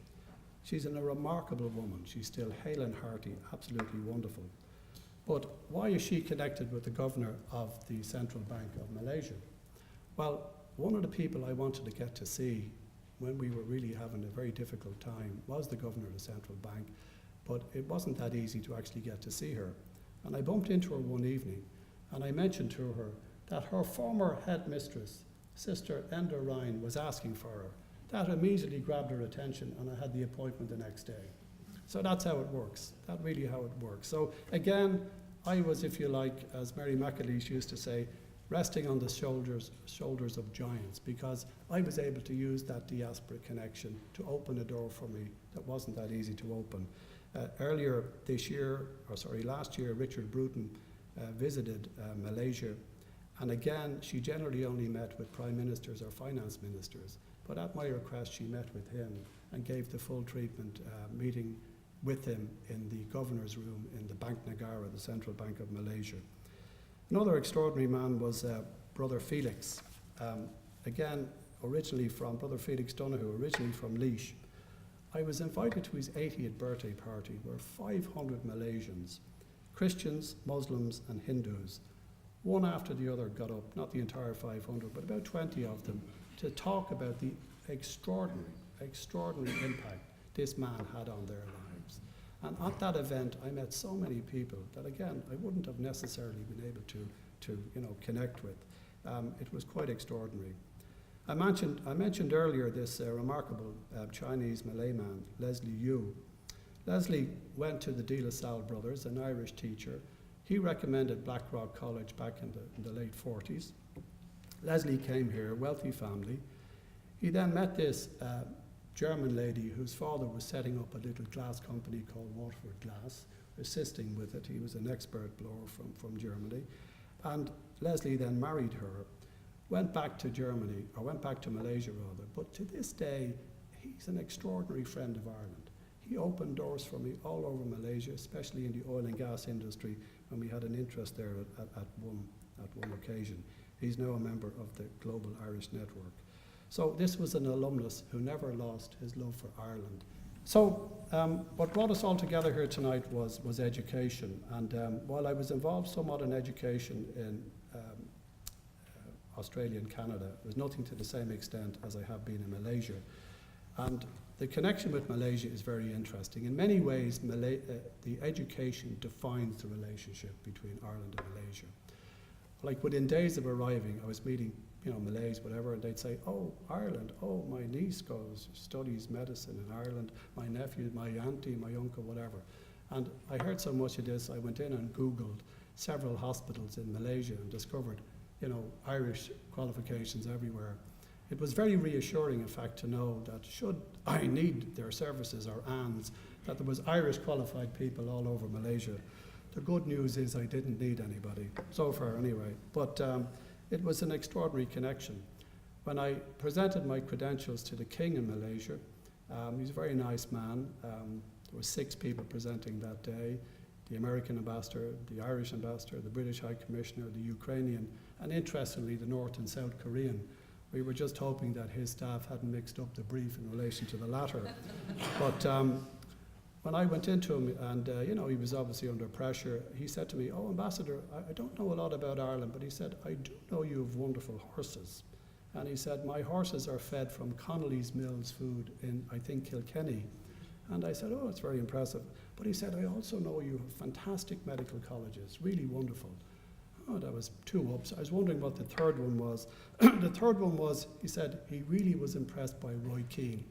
C: She's a remarkable woman. She's still hale and hearty, absolutely wonderful. But why is she connected with the governor of the Central Bank of Malaysia? Well, one of the people I wanted to get to see when we were really having a very difficult time was the governor of the Central Bank, but it wasn't that easy to actually get to see her. And I bumped into her one evening, and I mentioned to her that her former headmistress, Sister Enda Ryan, was asking for her. That immediately grabbed her attention, and I had the appointment the next day. So that's how it works. That's really how it works. So again, I was, if you like, as Mary McAleese used to say, resting on the shoulders of giants, because I was able to use that diaspora connection to open a door for me that wasn't that easy to open. Last year, Richard Bruton visited Malaysia, and again, she generally only met with prime ministers or finance ministers. But at my request, she met with him and gave the full treatment, meeting with him in the governor's room in the Bank Negara, the Central Bank of Malaysia. Another extraordinary man was Brother Felix. Again, Brother Felix Donoghue, originally from Laois. I was invited to his 80th birthday party where 500 Malaysians, Christians, Muslims and Hindus, one after the other got up, not the entire 500, but about 20 of them, to talk about the extraordinary impact this man had on their lives. And at that event, I met so many people that, again, I wouldn't have necessarily been able to connect with. It was quite extraordinary. I mentioned earlier this remarkable Chinese Malay man, Leslie Yu. Leslie went to the De La Salle brothers, an Irish teacher. He recommended Blackrock College back in the late 40s. Leslie came here, wealthy family. He then met this German lady whose father was setting up a little glass company called Waterford Glass, assisting with it. He was an expert blower from Germany. And Leslie then married her, went back to Malaysia rather, but to this day, he's an extraordinary friend of Ireland. He opened doors for me all over Malaysia, especially in the oil and gas industry, when we had an interest there at one occasion. He's now a member of the Global Irish Network. So this was an alumnus who never lost his love for Ireland. So what brought us all together here tonight was education. And while I was involved somewhat in education in Australia and Canada, it was nothing to the same extent as I have been in Malaysia. And the connection with Malaysia is very interesting. In many ways, the education defines the relationship between Ireland and Malaysia. Like within days of arriving, I was meeting, Malays, whatever, and they'd say, "Oh, Ireland, oh, my niece studies medicine in Ireland, my nephew, my auntie, my uncle, whatever." And I heard so much of this, I went in and Googled several hospitals in Malaysia and discovered, Irish qualifications everywhere. It was very reassuring, in fact, to know that should I need their services or ANS, that there was Irish qualified people all over Malaysia. The good news is I didn't need anybody, so far anyway. But it was an extraordinary connection. When I presented my credentials to the King in Malaysia, he's a very nice man. There were 6 people presenting that day: the American ambassador, the Irish ambassador, the British High Commissioner, the Ukrainian, and interestingly, the North and South Korean. We were just hoping that his staff hadn't mixed up the brief in relation to the latter. But when I went into him, and he was obviously under pressure, he said to me, "Oh, Ambassador, I don't know a lot about Ireland, but he said, I do know you have wonderful horses." And he said, "My horses are fed from Connolly's Mills food in, I think, Kilkenny." And I said, "Oh, it's very impressive." But he said, "I also know you have fantastic medical colleges, really wonderful." Oh, that was 2 ups. I was wondering what the third one was. The third one was, he said, he really was impressed by Roy Keane.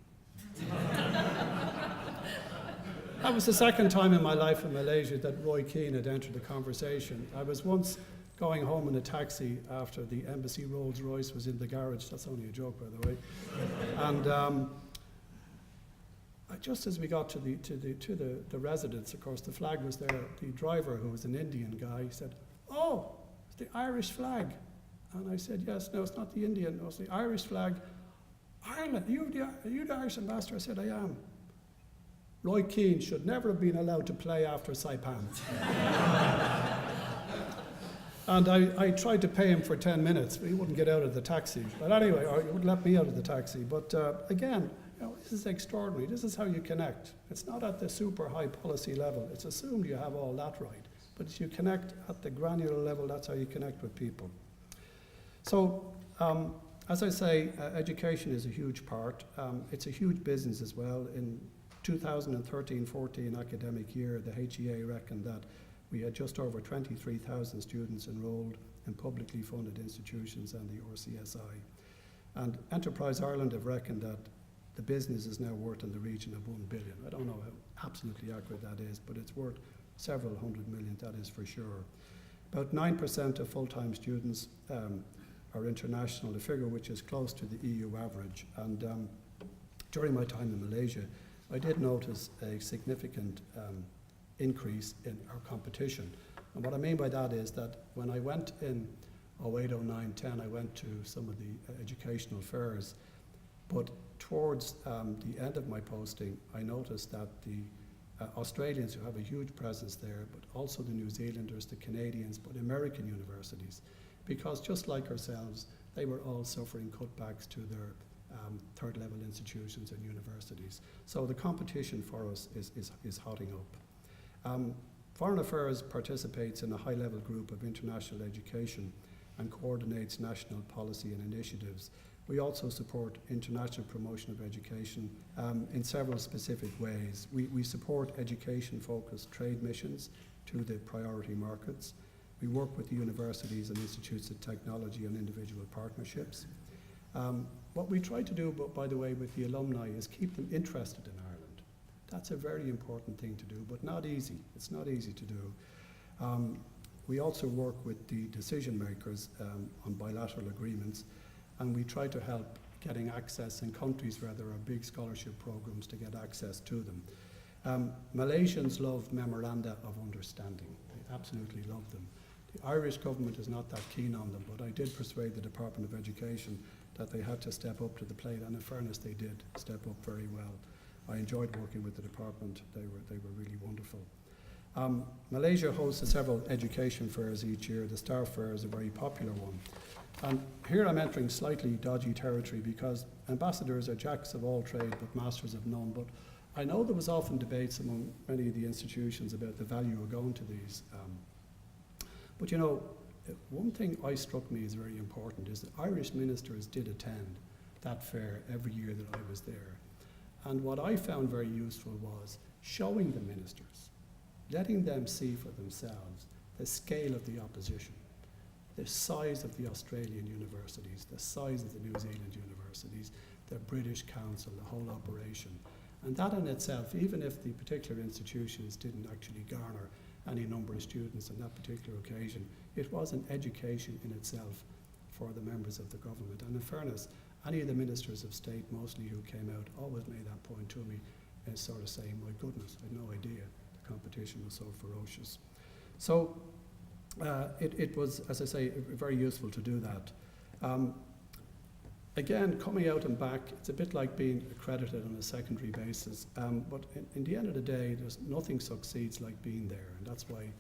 C: That was the second time in my life in Malaysia that Roy Keane had entered the conversation. I was once going home in a taxi after the embassy Rolls Royce was in the garage. That's only a joke, by the way. And just as we got to the residence, of course, the flag was there. The driver, who was an Indian guy, said, "Oh, it's the Irish flag." And I said, "Yes, no, it's not the Indian, no, it's the Irish flag. Ireland, are you the Irish ambassador?" I said, "I am." Roy Keane should never have been allowed to play after Saipan. And I tried to pay him for 10 minutes, but he wouldn't get out of the taxi. But anyway, or he wouldn't let me out of the taxi. But again, this is extraordinary. This is how you connect. It's not at the super high policy level. It's assumed you have all that right. But if you connect at the granular level, that's how you connect with people. So, as I say, education is a huge part. It's a huge business as well. In 2013-14 academic year, the HEA reckoned that we had just over 23,000 students enrolled in publicly funded institutions and the RCSI. And Enterprise Ireland have reckoned that the business is now worth in the region of 1 billion. I don't know how absolutely accurate that is, but it's worth several hundred million, that is for sure. About 9% of full-time students are international, a figure which is close to the EU average. And during my time in Malaysia, I did notice a significant increase in our competition. And what I mean by that is that when I went in 08, 09, 10, I went to some of the educational fairs, but towards the end of my posting, I noticed that the Australians, who have a huge presence there, but also the New Zealanders, the Canadians, but American universities, because just like ourselves, they were all suffering cutbacks to their third level institutions and universities. So the competition for us is hotting up. Foreign Affairs participates in a high level group of international education and coordinates national policy and initiatives. We also support international promotion of education in several specific ways. We support education-focused trade missions to the priority markets. We work with the universities and institutes of technology and individual partnerships. What we try to do, by the way, with the alumni is keep them interested in Ireland. That's a very important thing to do, but not easy. It's not easy to do. We also work with the decision makers on bilateral agreements, and we try to help getting access in countries where there are big scholarship programs to get access to them. Malaysians love memoranda of understanding. They absolutely love them. The Irish government is not that keen on them, but I did persuade the Department of Education that they had to step up to the plate, and in fairness, they did step up very well. I enjoyed working with the department. They were really wonderful. Malaysia hosts several education fairs each year. The Star Fair is a very popular one. And here I'm entering slightly dodgy territory because ambassadors are jacks of all trade but masters of none. But I know there was often debates among many of the institutions about the value of going to these. But you know, one thing I struck me as very important is that Irish ministers did attend that fair every year that I was there. And what I found very useful was showing the ministers, letting them see for themselves the scale of the opposition, the size of the Australian universities, the size of the New Zealand universities, the British Council, the whole operation. And that in itself, even if the particular institutions didn't actually garner any number of students on that particular occasion, it was an education in itself for the members of the government. And in fairness, any of the ministers of state, mostly who came out, always made that point to me, and sort of saying, my goodness, I had no idea the competition was so ferocious. So it was, as I say, very useful to do that. Again, coming out and back, it's a bit like being accredited on a secondary basis, but in the end of the day, nothing succeeds like being there, and that's why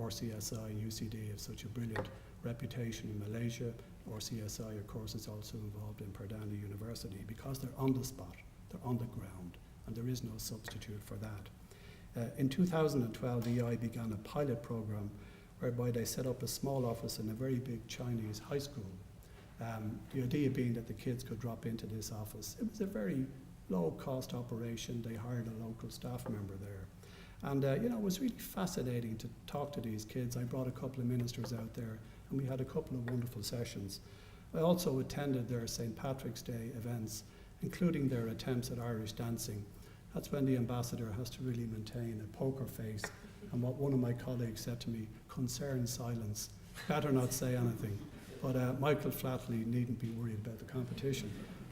C: RCSI and UCD have such a brilliant reputation in Malaysia. RCSI, of course, is also involved in Perdana University because they're on the spot, they're on the ground, and there is no substitute for that. In 2012, EI began a pilot program whereby they set up a small office in a very big Chinese high school. The idea being that the kids could drop into this office. It was a very low-cost operation. They hired a local staff member there. And it was really fascinating to talk to these kids. I brought a couple of ministers out there, and we had a couple of wonderful sessions. I also attended their St. Patrick's Day events, including their attempts at Irish dancing. That's when the ambassador has to really maintain a poker face, and what one of my colleagues said to me, concerned silence, better not say anything. But Michael Flatley needn't be worried about the competition.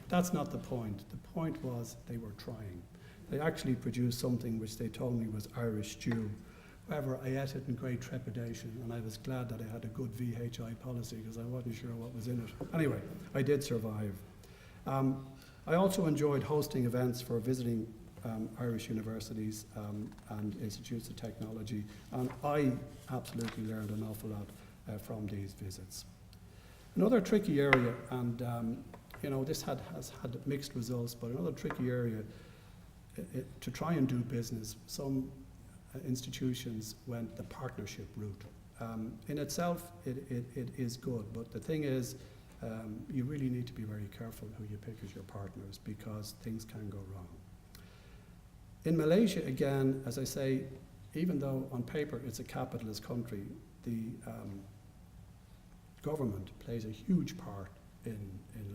C: That's not the point. The point was they were trying. They actually produced something which they told me was Irish stew. However, I ate it in great trepidation, and I was glad that I had a good VHI policy because I wasn't sure what was in it. Anyway, I did survive. I also enjoyed hosting events for visiting Irish universities and institutes of technology, and I absolutely learned an awful lot from these visits. Another tricky area, and this has had mixed results, but another tricky area to try and do business, some institutions went the partnership route. In itself, it is good, but the thing is, you really need to be very careful who you pick as your partners because things can go wrong. In Malaysia, again, as I say, even though on paper it's a capitalist country, the government plays a huge part in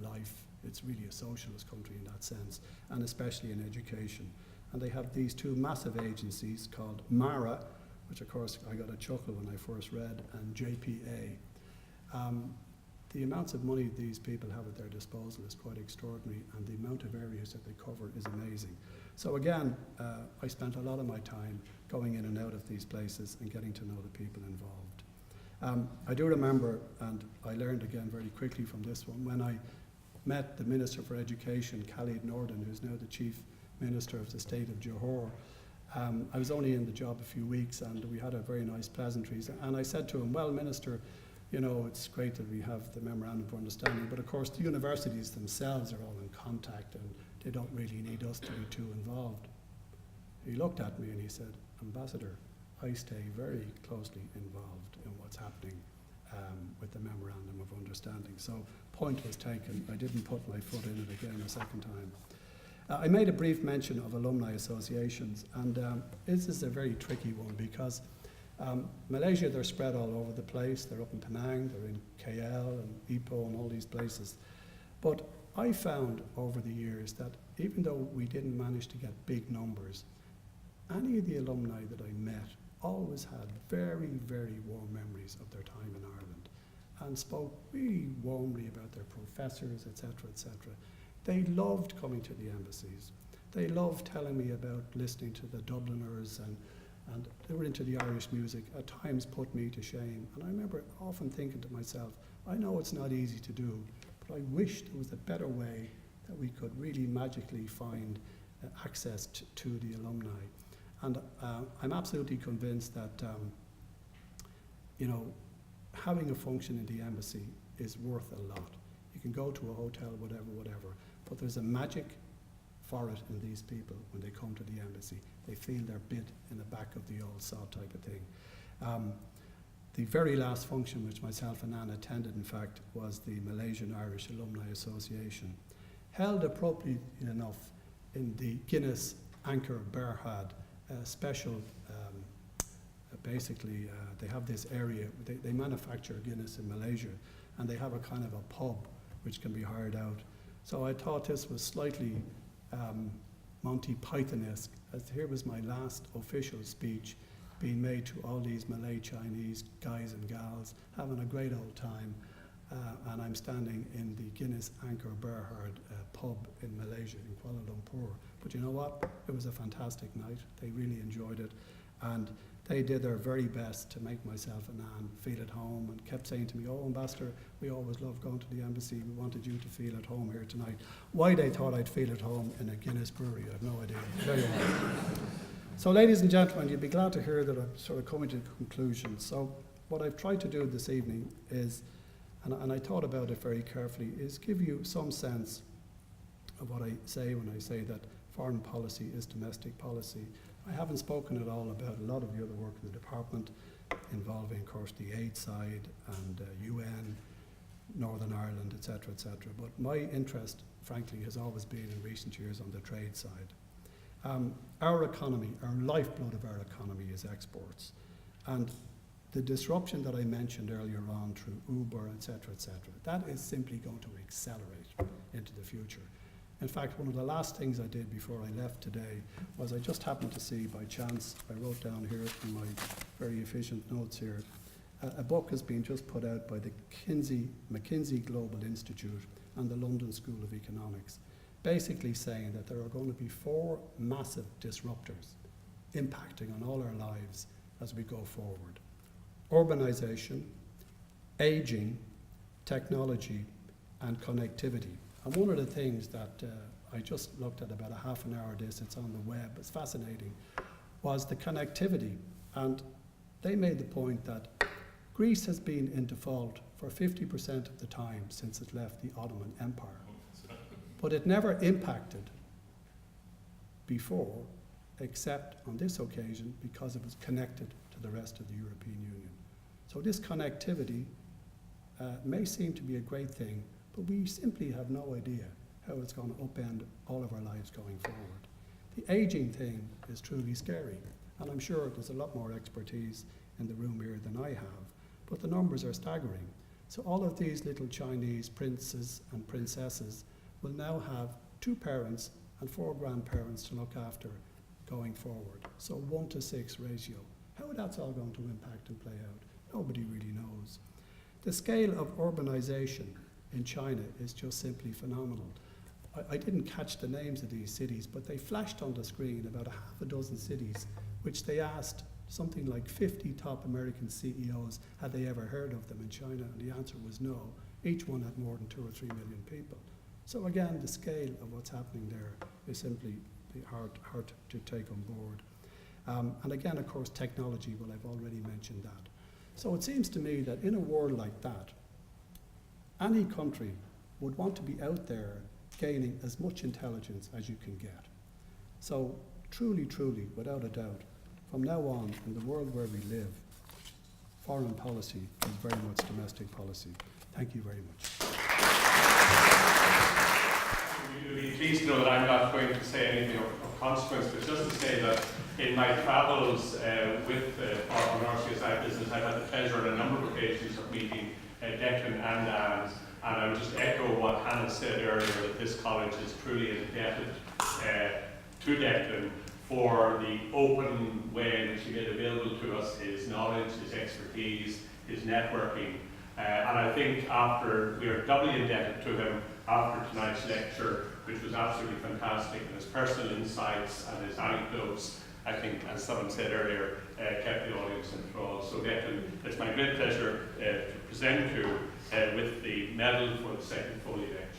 C: life. It's really a socialist country in that sense, and especially in education. And they have these two massive agencies called MARA, which of course I got a chuckle when I first read, and JPA. The amounts of money these people have at their disposal is quite extraordinary, and the amount of areas that they cover is amazing. So again, I spent a lot of my time going in and out of these places and getting to know the people involved. I do remember, and I learned again very quickly from this one, when I met the Minister for Education, Khalid Norden, who's now the Chief Minister of the State of Johor. I was only in the job a few weeks, and we had a very nice pleasantries. And I said to him, well, Minister, it's great that we have the Memorandum of Understanding, but of course the universities themselves are all in contact, and they don't really need us to be too involved. He looked at me and he said, Ambassador, I stay very closely involved in what's happening with the Memorandum of Understanding. So point was taken. I didn't put my foot in it again a second time. I made a brief mention of alumni associations, and this is a very tricky one because Malaysia, they're spread all over the place. They're up in Penang, they're in KL and Ipoh and all these places. But I found over the years that even though we didn't manage to get big numbers, any of the alumni that I met always had very, very warm memories of their time in Ireland and spoke really warmly about their professors, etc., etc. They loved coming to the embassies. They loved telling me about listening to the Dubliners, and they were into the Irish music, at times put me to shame. And I remember often thinking to myself, I know it's not easy to do, but I wish there was a better way that we could really magically find access to the alumni. And I'm absolutely convinced that having a function in the embassy is worth a lot. You can go to a hotel, whatever, but there's a magic for it in these people when they come to the embassy. They feel their bit in the back of the old saw type of thing. The very last function which myself and Anne attended, in fact, was the Malaysian Irish Alumni Association, held appropriately enough in the Guinness Anchor Berhad special. Basically, they have this area, they manufacture Guinness in Malaysia, and they have a kind of a pub which can be hired out. So I thought this was slightly Monty Python-esque, as here was my last official speech being made to all these Malay Chinese guys and gals, having a great old time, and I'm standing in the Guinness Anchor Berhad pub in Malaysia, in Kuala Lumpur. But you know what? It was a fantastic night. They really enjoyed it, and they did their very best to make myself and Anne feel at home, and kept saying to me, oh, Ambassador, we always love going to the embassy. We wanted you to feel at home here tonight. Why they thought I'd feel at home in a Guinness brewery, I have no idea. There you are. So, ladies and gentlemen, you'll be glad to hear that I'm sort of coming to a conclusion. So what I've tried to do this evening is, and I thought about it very carefully, is give you some sense of what I say when I say that foreign policy is domestic policy. I haven't spoken at all about a lot of the other work in the department, involving, of course, the aid side and UN, Northern Ireland, etc., etc. But my interest, frankly, has always been in recent years on the trade side. Our economy, our lifeblood of our economy is exports. And the disruption that I mentioned earlier on through Uber, et cetera, that is simply going to accelerate into the future. In fact, one of the last things I did before I left today was I just happened to see by chance, I wrote down here in my very efficient notes here, a book has been just put out by the McKinsey Global Institute and the London School of Economics, basically saying that there are going to be 4 massive disruptors impacting on all our lives as we go forward. Urbanization, aging, technology, and connectivity. And one of the things that I just looked at about a half an hour of this, it's on the web, it's fascinating, was the connectivity. And they made the point that Greece has been in default for 50% of the time since it left the Ottoman Empire. But it never impacted before, except on this occasion, because it was connected to the rest of the European Union. So this connectivity may seem to be a great thing, but we simply have no idea how it's going to upend all of our lives going forward. The aging thing is truly scary, and I'm sure there's a lot more expertise in the room here than I have, but the numbers are staggering. So all of these little Chinese princes and princesses will now have 2 parents and 4 grandparents to look after going forward. So 1-to-6 ratio. How that's all going to impact and play out, nobody really knows. The scale of urbanization in China is just simply phenomenal. I didn't catch the names of these cities, but they flashed on the screen about a half a dozen cities, which they asked something like 50 top American CEOs had they ever heard of them in China, and the answer was no. Each one had more than 2 or 3 million people. So again, the scale of what's happening there is simply hard to take on board. And again, of course, technology, well, I've already mentioned that. So it seems to me that in a world like that, any country would want to be out there gaining as much intelligence as you can get. So truly, without a doubt, from now on, in the world where we live, foreign policy is very much domestic policy. Thank you very much.
D: You'll be pleased to know that I'm not going to say anything of consequence, but just to say that in my travels with on RCSI business, I've had the pleasure on a number of occasions of meeting Declan and Anne, and I would just echo what Hannah said earlier, that this college is truly indebted to Declan for the open way in which he made available to us his knowledge, his expertise, his networking. And I think we are doubly indebted to him after tonight's lecture, which was absolutely fantastic, and his personal insights and his anecdotes, I think, as someone said earlier, kept the audience enthralled. So Declan, it's my great pleasure to present you with the medal for the second Foley Lecture.